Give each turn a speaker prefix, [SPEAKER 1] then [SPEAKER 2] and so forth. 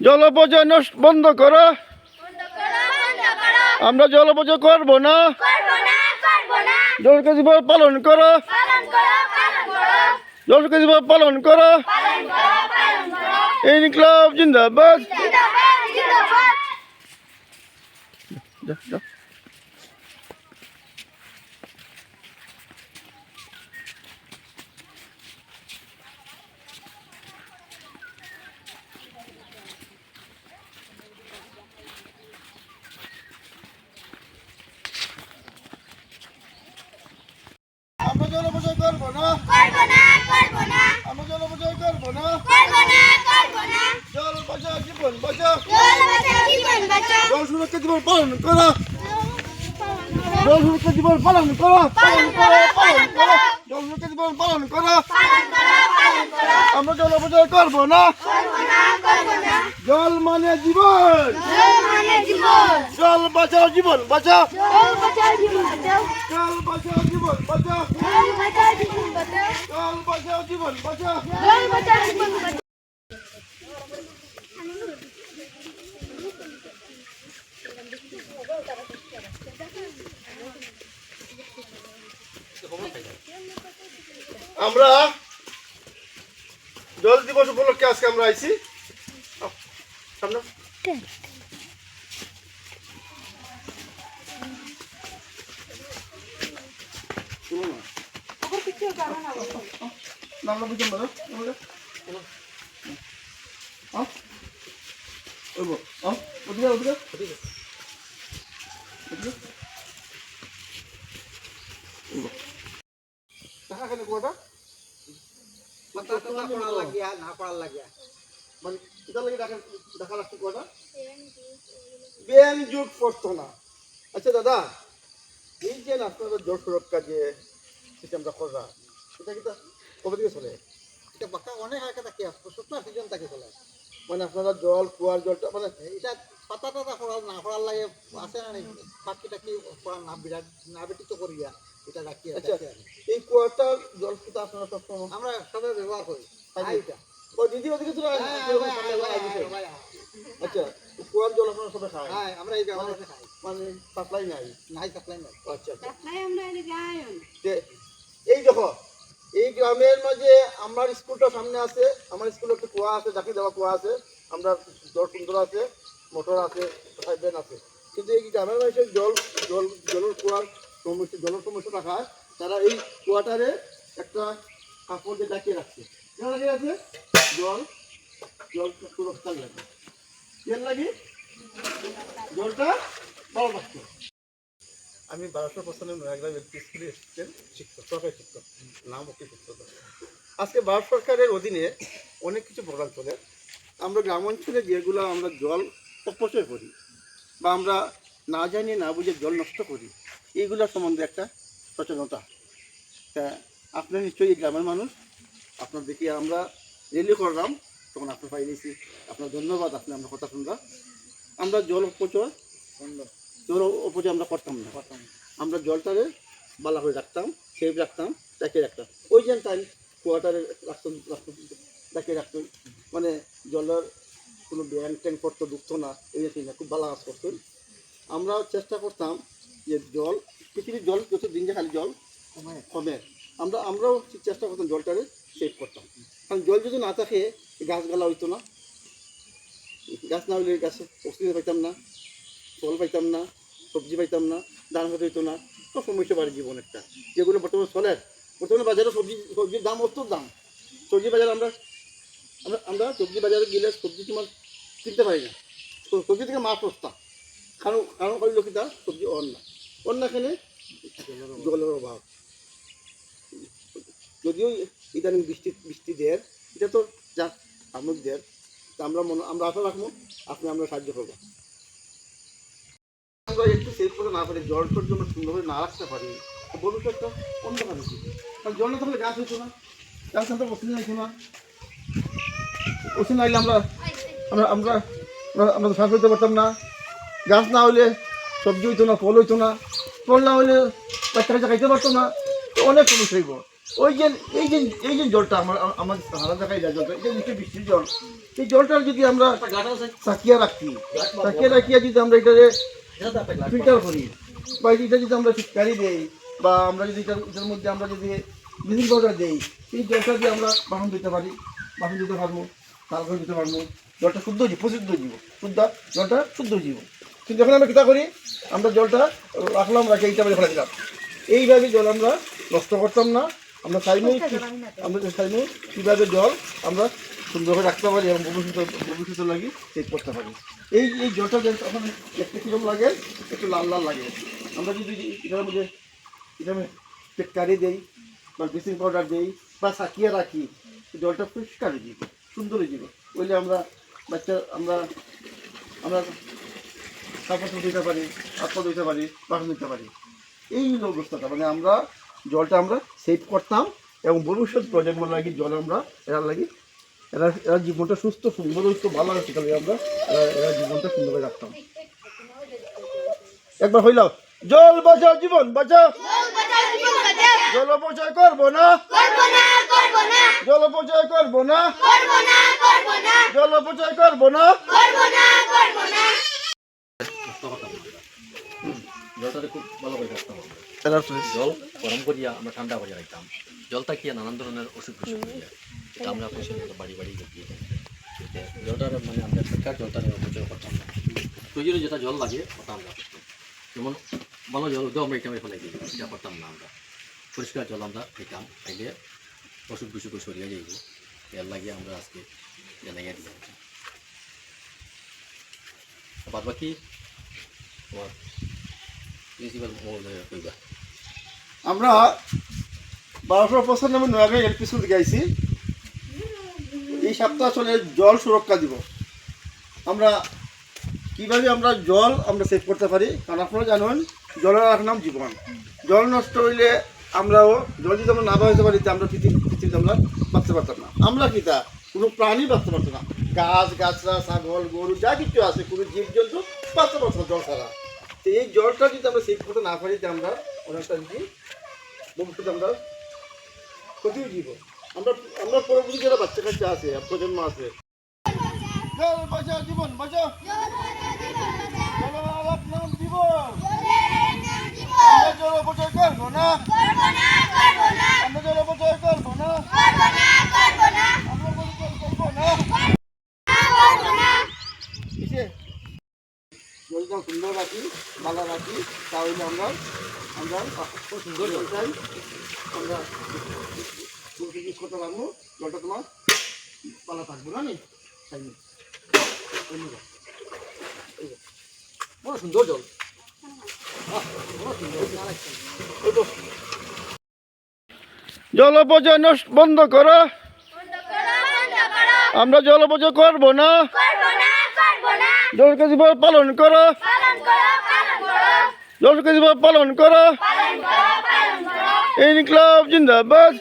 [SPEAKER 1] জল অপচয় বন্ধ করো। আমরা জল অপচয় করবো না। জলকে জীবন পালন করো। জলকে জীবন পালন করো। ইনকিলাব জিন্দাবাদ। আমরা জল অপচয় করবো না। আমরা জল অপচয় করবো না। জল বাঁচাও, জীবন বাঁচাও। জল সুরক্ষা জীবন পালন করো। জল সুরক্ষা জীবন পালন করো। জল সুরক্ষা জীবন পালন করো। আমরা জল অপচয় করবো না। জল মানে জীবন। জল বাঁচাও, জীবন বাঁচাও। জল বাঁচাও, জীবন বাঁচাও। জল বাঁচাও, জীবন বাঁচাও। আমরা জল দিবস উপলক্ষে আজকে আমরা আইছি সামনে আচ্ছা দাদা, এই যে আপনারা জল সুরক্ষা যে সিস্টেমটা করা, সেটা কিন্তু কবে থেকে চলে?
[SPEAKER 2] এটা বাকা অনেক আগে থাকে, সত্তর সিজন থাকে চলে।
[SPEAKER 1] মানে আপনারা জল কুয়ার জলটা মানে
[SPEAKER 2] এটা পাতা টাতা করার না করার লাগে আছে না, পাখি টাকি করার না বিরাট না বেটি তো করিয়া এটা রাখি।
[SPEAKER 1] আচ্ছা, এই কুয়াটার জল কিন্তু আপনারা সবসময়
[SPEAKER 2] আমরা সবাই ব্যবহার করি। এটা
[SPEAKER 1] ও দিদি ওদিকে তো আচ্ছা, কুয়ার জল আপনারা সবাই খায়?
[SPEAKER 2] হ্যাঁ, আমরা এই ব্যবহার খাই।
[SPEAKER 1] মানে সাপ্লাই নাই?
[SPEAKER 2] নাই, সাপ্লাই নাই।
[SPEAKER 1] আচ্ছা,
[SPEAKER 2] আমরা
[SPEAKER 1] এই দেখো, এই গ্রামের মাঝে আমার স্কুলটা সামনে আছে। আমার স্কুলে একটা কুয়া আছে, ডাকি দেওয়া কুয়া আছে। আমরা জল সুন্দর আছে, মোটর আছে, পাইপলাইন আছে। কিন্তু এই গ্রামের মানুষের জলের কুয়ার সমস্যা, জলের সমস্যা রাখায় তারা এই কুয়াটারে একটা কাপড় দিয়ে ডাকিয়ে রাখছে। কেন লাগিয়ে আছে? জল সুরক্ষার লাগে। এর লাগে জলটা ভালো রাখছে। আমি 1295 নয়াগ্রাম এলপি স্কুলের শিক্ষক, সরকারি শিক্ষক, নাম অতি শিক্ষক। আজকে ভারত সরকারের অধীনে অনেক কিছু প্রোগ্রাম চলে। আমরা গ্রাম অঞ্চলে যেগুলো আমরা জল অপচয় করি বা আমরা না জানি না বুঝে জল নষ্ট করি, এইগুলোর সম্বন্ধে একটা সচেতনতা। তা আপনার নিশ্চয়ই এই গ্রামের মানুষ, আপনার দেখি আমরা রেলি করলাম, তখন আপনার পাই নিয়েছি। আপনার ধন্যবাদ, আপনি আমরা কথা শুনলাম। আমরা জল অপচয় আমরা করতাম না। আমরা জলটারে বালা করে রাখতাম, সেভ রাখতাম, ডাকে রাখতাম। ওই যে টাইম কুয়াটারে রাখতাম, ডাকে রাখতাম। মানে জলের কোনো ব্যাং ট্যাং করতো, ঢুকতো না, এই না, খুব ভালো কাজ করতো। আমরা চেষ্টা করতাম যে জল, পৃথিবীর জল যত দিন যে খালি জল কমে, আমরাও চেষ্টা করতাম জলটারে সেভ করতাম। কারণ জল যদি না থাকে গাছগালা হইতো না, গাছ না হইলে গাছে অক্সিজেন পাইতাম না, ফল পাইতাম না, সবজি পাইতাম না, ধান ভাত হইতো না। সব সমস্যা বাড়ি জীবন একটা, যেগুলো বর্তমানে চলে। বর্তমানে বাজারে সবজির দাম অত্যন্ত দাম। সবজি বাজারে আমরা সবজি বাজারে গেলে সবজি তোমার কিনতে পারি না। সবজি থেকে মাছ সস্তা। কারণ করি লোকিতা সবজি অন্যখানে জলের অভাব। যদিও ইদানিং বৃষ্টি দেয়, এটা তো যা আমুক দেয়, আমরা আশা রাখবো আপনি আমরা সাহায্য করবো। আমরা একটু সেভ করতে না পারি, জল টল আমরা সুন্দরভাবে না রাখতে পারি, ভবিষ্যৎটা অন্ধকার হচ্ছে। কারণ জল না থাকলে গাছ হইতো না, গাছ না থাকলে অক্সিজেন হইতো না। অক্সিজেন লাগলে আমরা শ্বাস হইতে পারতাম না। গাছ না হইলে সবজি হইতো না, ফল হইতো না। ফল না হইলে বাচ্চা কাচ্চা খাইতে পারতো না। তো অনেক সমস্যা হইব। এই যে জলটা আমার সারা জায়গায় যায়, জলটা এটা নিচে বৃষ্টির জল, এই জলটা যদি আমরা সাকিয়া রাখি যদি আমরা এটা ফিল্টার করি বা এটা যদি আমরা ফিটকারি দেই বা আমরা যদি এটার মধ্যে আমরা যদি ব্লিচিং পাউডার দেই, এই জলটা দিয়ে আমরা বাসন দিতে পারবো, তাল করে দিতে পারবো, জলটা শুদ্ধ জীব, প্রশুদ্ধ জীব, জলটা শুদ্ধ জীব। কিন্তু যখন আমরা কী করি, আমরা জলটা রাখি এইটা ফেলে দিলাম, এইভাবে জল আমরা নষ্ট করতাম না। আমরা চাইবো কীভাবে জল আমরা সুন্দরভাবে রাখতে পারি এবং ভবিষ্যতে লাগি সেভ করতে পারি। এই জলটা তখন দেখতে কীরকম লাগে, একটু লাল লাল লাগে। আমরা যদি এটার মধ্যে পেটকারি দেই বা ব্লিচিং পাউডার দেই বা সাকিয়ে রাখি, জলটা পরিষ্কার হয়ে যাবে, সুন্দর হয়ে যাবে। ওইলে আমরা আমরা কাপড় দিতে পারি, হাত দিতে পারি, বাসন দিতে পারি। এই হলো অবস্থাটা, মানে আমরা জলটা আমরা সেভ করতাম এবং ভবিষ্যৎ প্রজন্ম লাগি জল আমরা এরা জীবনটা সুস্থ সুন্দর ভালো আছে, তাহলে আমরা এরা জীবনটা সুন্দরভাবে রাখতাম। একবার হইলাম, জল বাঁচাও জীবন বাঁচাও, জল অপচয় করবো না, জল অপচয় করবো না, জল অপচয় করবো না।
[SPEAKER 3] জলটাকে খুব ভালো করে রাখতাম। জল গরম করিয়া আমরা ঠান্ডা করিয়া রাখতাম। জলটা খেয়ে নানান ধরনের অসুখ বিসুখ হয়ে যায়, এটা আমরা বাড়ি গিয়ে জলটার মানে আমরা বেকার জলটা অপচয় করতাম না। প্রয়োজনে যেটা জল লাগে ওটা আমরা করতাম। যেমন ভালো জল তো আমরা এটা ফেলে দিই, এটা করতাম না। আমরা পরিষ্কার জল আমরা খেতাম, খাইলে অসুখ বিসুখ সরিয়ে যাইব। এর লাগিয়ে আমরা আজকে জানাইয়া দিলাম। বাদ বাকি তোমার প্রিন্সিপাল কইবা।
[SPEAKER 1] আমরা 1295 এলপি স্কুল গেছি। এই সপ্তাহ চলে জল সুরক্ষা দিব। আমরা কিভাবে আমরা জল আমরা সেভ করতে পারি, কারণ আপনারা জানেন জলের নাম জীবন। জল নষ্ট হইলে আমরাও জল যদি আমরা না বাঁচতে পারি, আমরা পৃথিবীতে আমরা বাঁচতে পারতাম না। আমরা কি তা কোনো প্রাণী বাঁচতে পারতো না, গাছ গাছরা, ছাগল গরু যা কিছু আছে, কোনো জীবজন্তু বাঁচতে পারতো না জল ছাড়া। তো এই জলটা যদি আমরা সেভ করতে না পারি, আমরা অনেকটা যদি ভবিষ্যতে আমরা ক্ষতিও দিব। আমরা পরবর্তী যারা বাচ্চা কাচ্চা আছে, প্রজন্ম আছে, জল বাঁচাও জীবন বাঁচাও, জলের নাম জীবন। আমরা জল অপচয় করবো না, আমরা জল অপচয় করবো না, আমরা করবো না। জলটা সুন্দর রাখি, ভালো রাখি, তাহলে আমরা খুব সুন্দর জলটাই আমরা ইউজ করতে পারবো। জলটা তোমার ভালো থাকবো না, বড় সুন্দর জল। জল অপচয় বন্ধ করো, আমরা জল অপচয় করবো না, জলকে জীবন পালন করো, জলকে জীবন পালন করো। ইনকলাব জিন্দাবাদ।